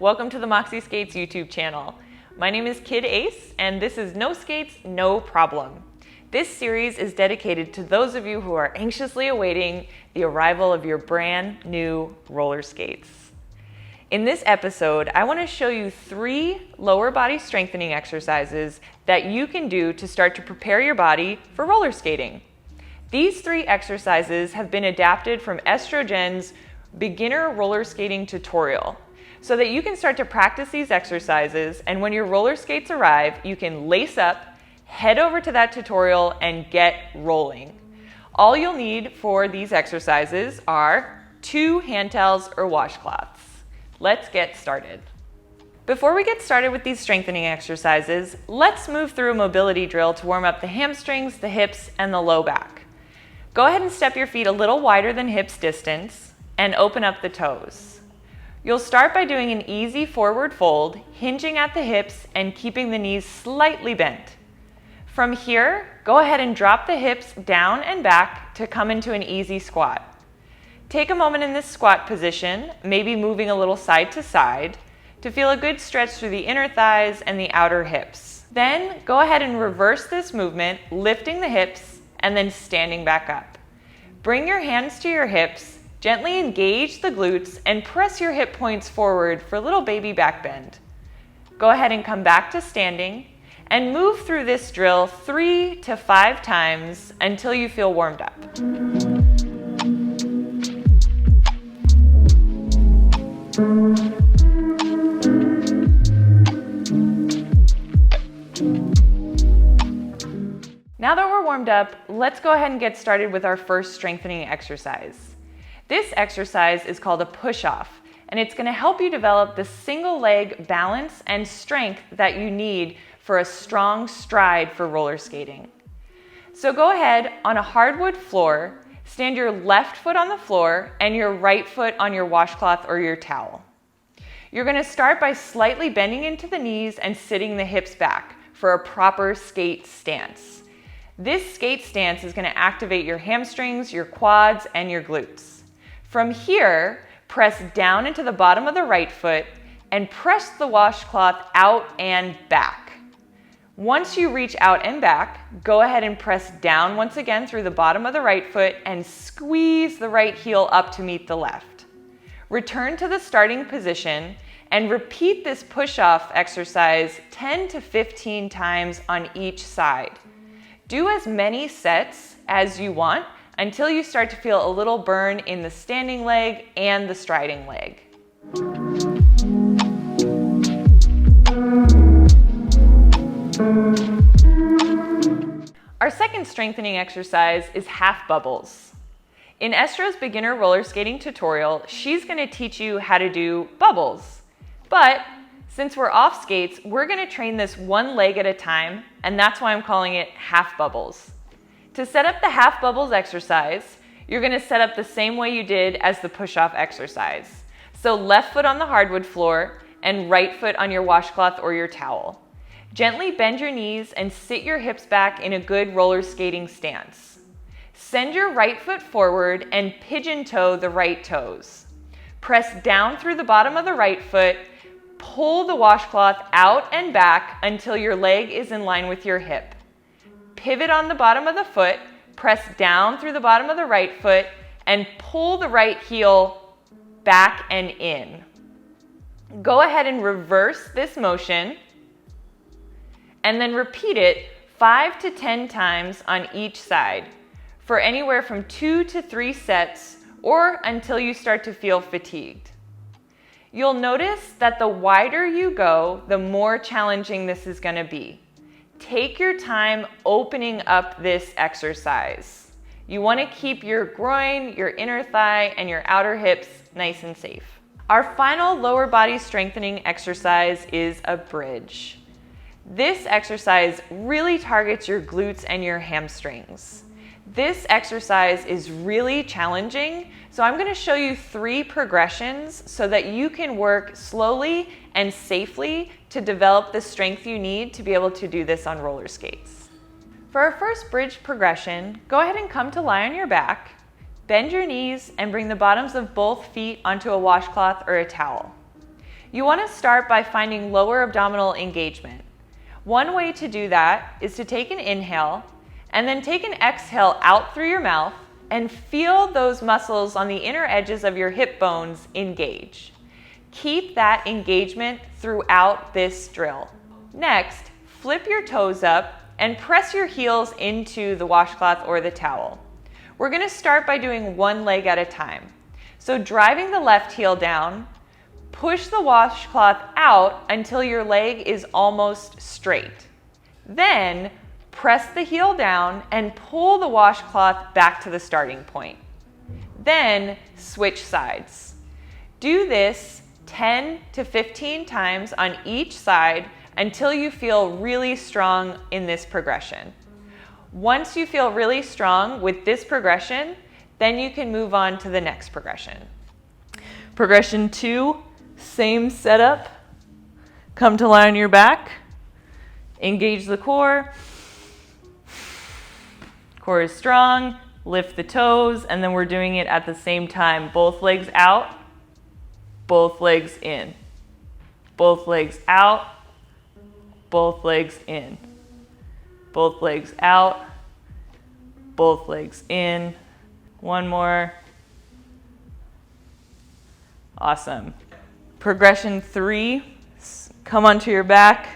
welcome to the Moxi Skates YouTube channel. My name is Kid Ace, and this is No Skates, No Problem. This series is dedicated to those of you who are anxiously awaiting the arrival of your brand new roller skates. In this episode, I want to show you 3 lower body strengthening exercises that you can do to start to prepare your body for roller skating. These 3 exercises have been adapted from Estro's beginner roller skating tutorial, so that you can start to practice these exercises, and when your roller skates arrive, you can lace up, head over to that tutorial, and get rolling. All you'll need for these exercises are 2 hand towels or washcloths. Let's get started. Before we get started with these strengthening exercises, let's move through a mobility drill to warm up the hamstrings, the hips, and the low back. Go ahead and step your feet a little wider than hips distance and open up the toes. You'll start by doing an easy forward fold, hinging at the hips and keeping the knees slightly bent. From here, go ahead and drop the hips down and back to come into an easy squat. Take a moment in this squat position, maybe moving a little side to side, to feel a good stretch through the inner thighs and the outer hips. Then go ahead and reverse this movement, lifting the hips and then standing back up. Bring your hands to your hips, gently engage the glutes and press your hip points forward for a little baby back bend. Go ahead and come back to standing and move through this drill 3 to 5 times until you feel warmed up. Now that we're warmed up, let's go ahead and get started with our first strengthening exercise. This exercise is called a push-off, and it's going to help you develop the single leg balance and strength that you need for a strong stride for roller skating. So go ahead, on a hardwood floor, stand your left foot on the floor and your right foot on your washcloth or your towel. You're going to start by slightly bending into the knees and sitting the hips back for a proper skate stance. This skate stance is going to activate your hamstrings, your quads, and your glutes. From here, press down into the bottom of the right foot and press the washcloth out and back. Once you reach out and back, go ahead and press down once again through the bottom of the right foot and squeeze the right heel up to meet the left. Return to the starting position and repeat this push-off exercise 10 to 15 times on each side. Do as many sets as you want until you start to feel a little burn in the standing leg and the striding leg. Our second strengthening exercise is half bubbles. In Estro's beginner roller skating tutorial, she's going to teach you how to do bubbles. But since we're off skates, we're going to train this one leg at a time, and that's why I'm calling it half bubbles. To set up the half bubbles exercise, you're going to set up the same way you did as the push-off exercise. So left foot on the hardwood floor and right foot on your washcloth or your towel. Gently bend your knees and sit your hips back in a good roller skating stance. Send your right foot forward and pigeon toe the right toes. Press down through the bottom of the right foot, pull the washcloth out and back until your leg is in line with your hip. Pivot on the bottom of the foot, press down through the bottom of the right foot, and pull the right heel back and in. Go ahead and reverse this motion, and then repeat it 5 to 10 times on each side for anywhere from 2 to 3 sets or until you start to feel fatigued. You'll notice that the wider you go, the more challenging this is going to be. Take your time opening up this exercise. You want to keep your groin, your inner thigh, and your outer hips nice and safe. Our final lower body strengthening exercise is a bridge. This exercise really targets your glutes and your hamstrings. This exercise is really challenging, so I'm going to show you 3 progressions so that you can work slowly and safely to develop the strength you need to be able to do this on roller skates. For our first bridge progression, go ahead and come to lie on your back, bend your knees, and bring the bottoms of both feet onto a washcloth or a towel. You want to start by finding lower abdominal engagement. One way to do that is to take an inhale and then take an exhale out through your mouth and feel those muscles on the inner edges of your hip bones engage. Keep that engagement throughout this drill. Next, flip your toes up and press your heels into the washcloth or the towel. We're going to start by doing one leg at a time. So driving the left heel down, push the washcloth out until your leg is almost straight. Then press the heel down and pull the washcloth back to the starting point. Then switch sides. Do this 10 to 15 times on each side until you feel really strong in this progression. Once you feel really strong with this progression, then you can move on to the next progression. Progression 2, same setup. Come to lie on your back. Engage the core. Core is strong. Lift the toes, and then we're doing it at the same time. Both legs out, both legs in. Both legs out, both legs in. Both legs out, both legs in. One more. Awesome. Progression 3, come onto your back,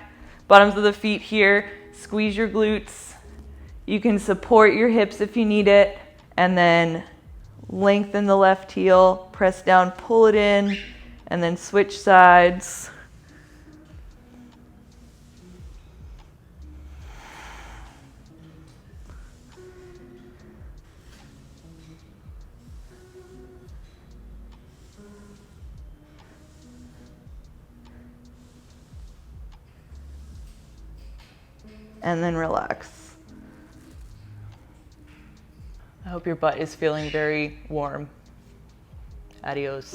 bottoms of the feet here, squeeze your glutes. You can support your hips if you need it, and then lengthen the left heel, press down, pull it in, and then switch sides. And then relax. I hope your butt is feeling very warm. Adios.